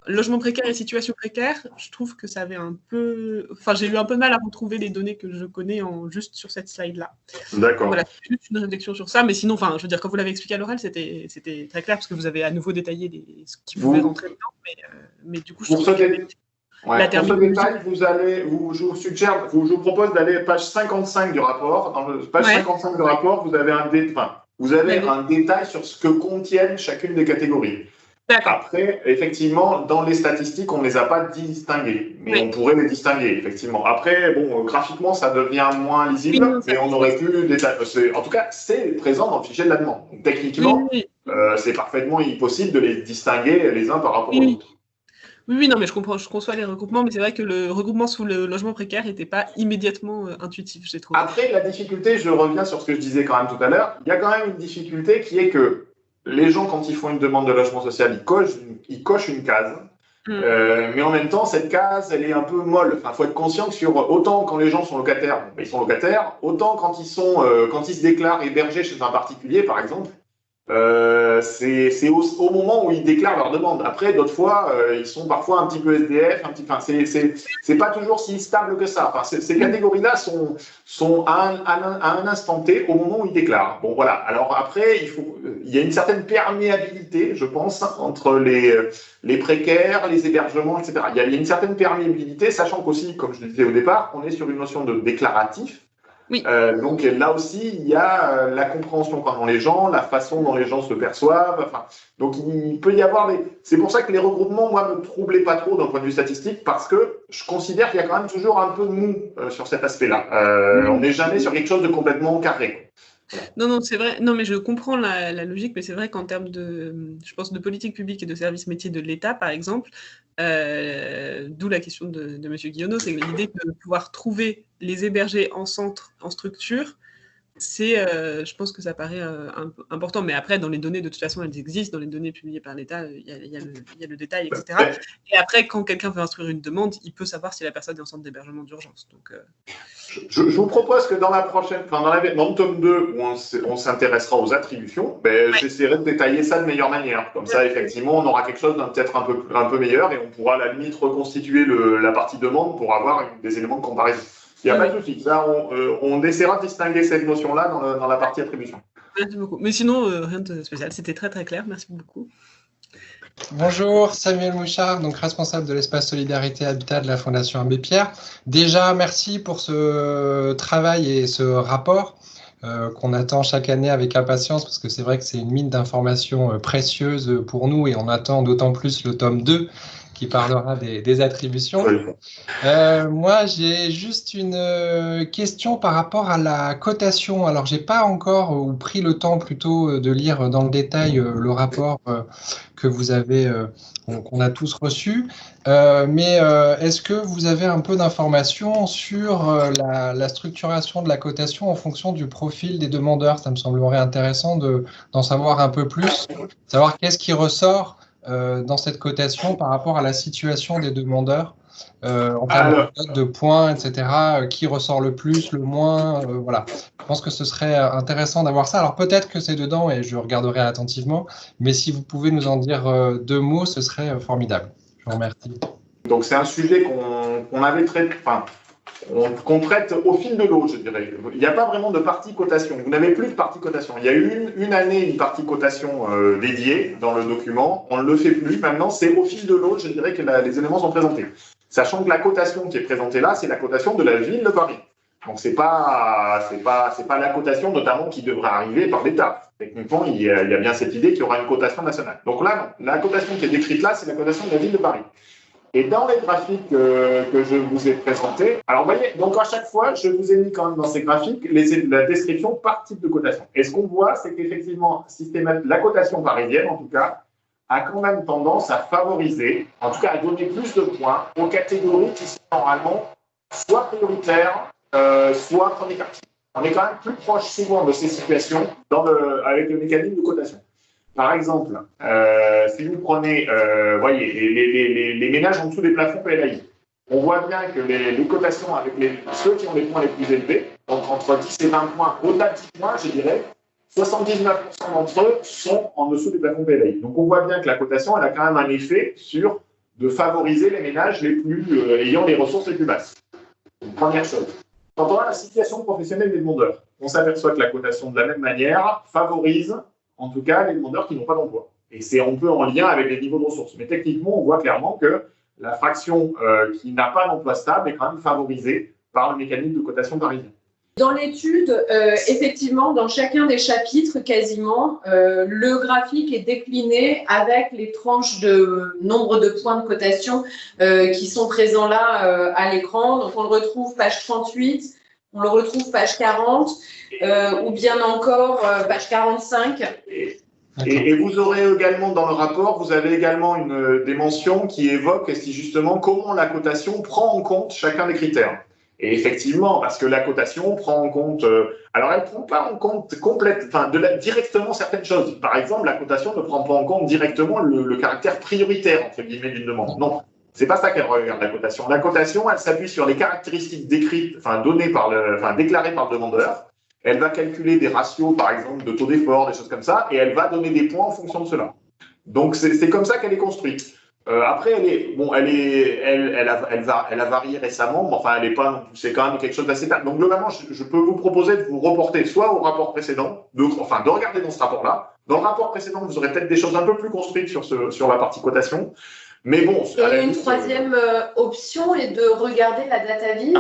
logement précaire et situation précaire, je trouve que ça avait un peu... Enfin, j'ai eu un peu de mal à retrouver les données que je connais juste sur cette slide-là. D'accord. Voilà, c'est juste une réflexion sur ça. Mais sinon, je veux dire, quand vous l'avez expliqué à l'oral, c'était très clair, parce que vous avez à nouveau détaillé ce qui pouvait rentrer dedans. Mais du coup, je trouve que... Pour ce détail, je vous propose d'aller à page 55 du rapport. Dans le page 55 du rapport, vous avez un détail sur ce que contiennent chacune des catégories. Après, effectivement, dans les statistiques, on ne les a pas distinguées, mais on pourrait les distinguer, effectivement. Après, graphiquement, ça devient moins lisible, mais on aurait pu détailler. En tout cas, c'est présent dans le fichier de la demande. Donc, techniquement, c'est parfaitement possible de les distinguer les uns par rapport aux autres. Oui, non, mais je conçois les regroupements, mais c'est vrai que le regroupement sous le logement précaire n'était pas immédiatement intuitif, j'ai trouvé. Après, la difficulté, je reviens sur ce que je disais quand même tout à l'heure, il y a quand même une difficulté qui est que les gens, quand ils font une demande de logement social, ils cochent une case, mais en même temps, cette case, elle est un peu molle. Enfin, faut être conscient que autant quand les gens sont locataires, ils sont locataires, autant quand ils se déclarent hébergés chez un particulier, par exemple, c'est au moment où ils déclarent leur demande. Après, d'autres fois, ils sont parfois un petit peu SDF, c'est pas toujours si stable que ça. Enfin, ces catégories-là sont à un instant T au moment où ils déclarent. Bon, voilà. Alors après, il y a une certaine perméabilité, je pense, entre les précaires, les hébergements, etc. Il y a une certaine perméabilité, sachant qu'aussi, comme je le disais au départ, on est sur une notion de déclaratif. Oui. Donc là aussi, il y a la compréhension qu'en ont les gens, la façon dont les gens se perçoivent. Donc il peut y avoir C'est pour ça que les regroupements, moi, me troublaient pas trop d'un point de vue statistique, parce que je considère qu'il y a quand même toujours un peu de mou sur cet aspect-là. On n'est jamais sur quelque chose de complètement carré. Non, c'est vrai. Non, mais je comprends la logique, mais c'est vrai qu'en termes je pense, de politique publique et de services métiers de l'État, par exemple, d'où la question de M. Guillonneau, c'est l'idée de pouvoir trouver les hébergés en centre, en structure, Je pense que ça paraît important, mais après, dans les données, de toute façon, elles existent, dans les données publiées par l'État, il y a le détail, etc. Et après, quand quelqu'un veut instruire une demande, il peut savoir si la personne est en centre d'hébergement d'urgence. Donc, je vous propose que dans le tome 2, où on s'intéressera aux attributions, j'essaierai de détailler ça de meilleure manière. Comme ça, effectivement, on aura quelque chose d'un peut-être un peu meilleur et on pourra à la limite reconstituer la partie demande pour avoir des éléments de comparaison. Il n'y a pas de souci. Là, on essaiera de distinguer cette notion-là dans la partie attribution. Merci beaucoup. Mais sinon, rien de spécial. C'était très, très clair. Merci beaucoup. Bonjour, Samuel Mouchard, donc responsable de l'espace Solidarité Habitat de la Fondation Abbé Pierre. Déjà, merci pour ce travail et ce rapport qu'on attend chaque année avec impatience, parce que c'est vrai que c'est une mine d'informations précieuses pour nous et on attend d'autant plus le tome 2 qui parlera des attributions. Moi, j'ai juste une question par rapport à la cotation. Alors, j'ai pas encore pris le temps plutôt de lire dans le détail le rapport que vous avez, qu'on a tous reçu. Mais est-ce que vous avez un peu d'informations sur la structuration de la cotation en fonction du profil des demandeurs? Ça me semblerait intéressant d'en savoir un peu plus, savoir qu'est-ce qui ressort dans cette cotation par rapport à la situation des demandeurs en termes de points, etc. Qui ressort le plus, le moins, voilà. Je pense que ce serait intéressant d'avoir ça. Alors peut-être que c'est dedans et je regarderai attentivement, mais si vous pouvez nous en dire 2 mots, ce serait formidable. Je vous remercie. Donc c'est un sujet qu'on avait traité, qu'on traite au fil de l'eau, je dirais. Il n'y a pas vraiment de partie cotation. Vous n'avez plus de partie cotation. Il y a eu une année une partie cotation dédiée dans le document. On ne le fait plus. Maintenant, c'est au fil de l'eau, je dirais, que les éléments sont présentés. Sachant que la cotation qui est présentée là, c'est la cotation de la ville de Paris. Donc, c'est pas la cotation, notamment, qui devrait arriver par l'État. Techniquement, il y a bien cette idée qu'il y aura une cotation nationale. Donc là, non. La cotation qui est décrite là, c'est la cotation de la ville de Paris. Et dans les graphiques que je vous ai présentés, alors vous voyez, donc à chaque fois, je vous ai mis quand même dans ces graphiques la description par type de cotation. Et ce qu'on voit, c'est qu'effectivement, la cotation parisienne, en tout cas, a quand même tendance à favoriser, en tout cas à donner plus de points aux catégories qui sont normalement soit prioritaires, soit premier quartier. On est quand même plus proche souvent de ces situations avec le mécanisme de cotation. Par exemple, si vous prenez, voyez, les ménages en dessous des plafonds PLAI, on voit bien que les cotations avec ceux qui ont les points les plus élevés, donc entre 10 et 20 points, au-delà de 10 points, je dirais, 79% d'entre eux sont en dessous des plafonds PLAI. Donc on voit bien que la cotation, elle a quand même un effet de favoriser les ménages ayant les ressources les plus basses. Une première chose. Quand on a la situation professionnelle des demandeurs, on s'aperçoit que la cotation, de la même manière, favorise en tout cas les demandeurs qui n'ont pas d'emploi. Et c'est un peu en lien avec les niveaux de ressources. Mais techniquement, on voit clairement que la fraction qui n'a pas d'emploi stable est quand même favorisée par le mécanisme de cotation parisien. Dans l'étude, effectivement, dans chacun des chapitres, quasiment, le graphique est décliné avec les tranches de nombre de points de cotation qui sont présents là à l'écran. Donc, on le retrouve page 38, on le retrouve page 40, ou bien encore page 45. Et vous aurez également dans le rapport, vous avez également des mentions qui évoquent justement comment la cotation prend en compte chacun des critères. Et effectivement, parce que la cotation prend en compte, alors elle ne prend pas en compte directement certaines choses. Par exemple, la cotation ne prend pas en compte directement le caractère prioritaire, entre guillemets, d'une demande. Non, c'est pas ça qu'elle regarde, la cotation. La cotation, elle s'appuie sur les caractéristiques décrites, déclarées par le demandeur. Elle va calculer des ratios, par exemple, de taux d'effort, des choses comme ça, et elle va donner des points en fonction de cela. Donc, c'est comme ça qu'elle est construite. Après, elle a varié récemment, mais enfin, c'est quand même quelque chose d'assez stable. Donc, globalement, je peux vous proposer de vous reporter soit au rapport précédent, de regarder dans ce rapport-là. Dans le rapport précédent, vous aurez peut-être des choses un peu plus construites sur la partie cotation. Mais bon, et une troisième option est de regarder la data vise,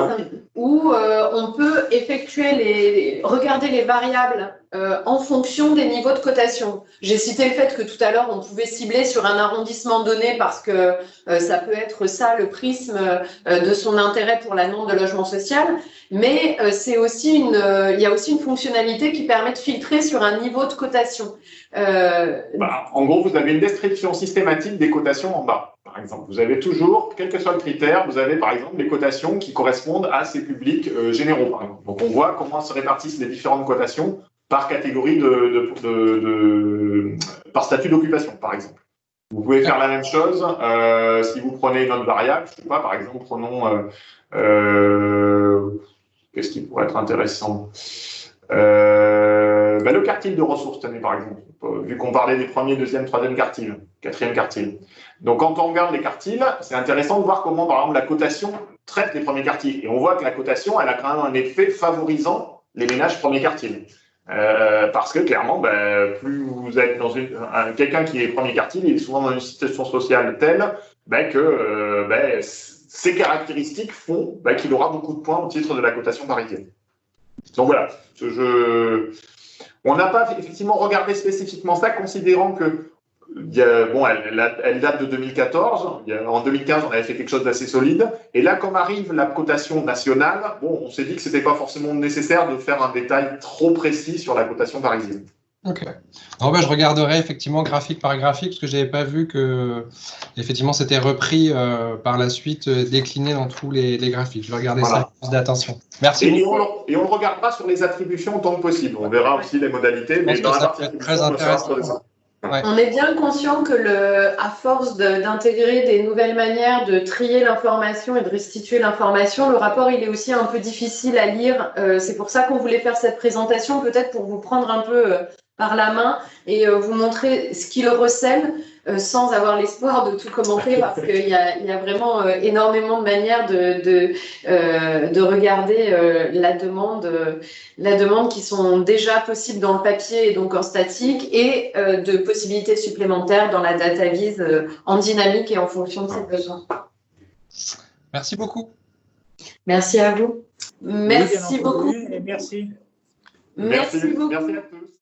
où on peut regarder les variables en fonction des niveaux de cotation. J'ai cité le fait que tout à l'heure, on pouvait cibler sur un arrondissement donné parce que ça peut être ça le prisme de son intérêt pour la demande de logement social, mais il y a aussi une fonctionnalité qui permet de filtrer sur un niveau de cotation. En gros, vous avez une description systématique des cotations en bas. Par par exemple. Vous avez toujours, quel que soit le critère, vous avez par exemple des cotations qui correspondent à ces publics généraux, par exemple. Donc on voit comment se répartissent les différentes cotations par catégorie par statut d'occupation, par exemple. Vous pouvez faire la même chose si vous prenez une autre variable, je ne sais pas, par exemple, prenons qu'est-ce qui pourrait être intéressant, le quartile de ressources, tenez, par exemple, vu qu'on parlait des premiers, deuxième, troisième quartiles, quatrième quartile. Donc, quand on regarde les quartiles, c'est intéressant de voir comment, par exemple, la cotation traite les premiers quartiles. Et on voit que la cotation, elle a quand même un effet favorisant les ménages premiers quartiles. Parce que, clairement, plus vous êtes dans quelqu'un qui est premier quartile, il est souvent dans une situation sociale telle que ces caractéristiques font qu'il aura beaucoup de points au titre de la cotation parisienne. Donc voilà, on n'a pas effectivement regardé spécifiquement ça, considérant que elle date de 2014. En 2015, on avait fait quelque chose d'assez solide. Et là, comme arrive la cotation nationale, on s'est dit que ce n'était pas forcément nécessaire de faire un détail trop précis sur la cotation parisienne. Ok. Je regarderai effectivement graphique par graphique, parce que je n'avais pas vu que effectivement c'était repris par la suite, décliné dans tous les graphiques. Je vais regarder ça avec plus d'attention. Merci. Et on le regardera sur les attributions autant que possible. On verra aussi les modalités. Mais dans la partie très intéressant. Ouais. On est bien conscient que à force d'intégrer des nouvelles manières de trier l'information et de restituer l'information, le rapport il est aussi un peu difficile à lire. C'est pour ça qu'on voulait faire cette présentation, peut-être pour vous prendre un peu par la main et vous montrer ce qu'il recèle sans avoir l'espoir de tout commenter parce qu'il y a vraiment énormément de manières de regarder la demande qui sont déjà possibles dans le papier et donc en statique et de possibilités supplémentaires dans la data vise en dynamique et en fonction de ses besoins. Merci beaucoup. Merci à vous. Merci beaucoup. Et merci. Merci beaucoup. Merci à tous.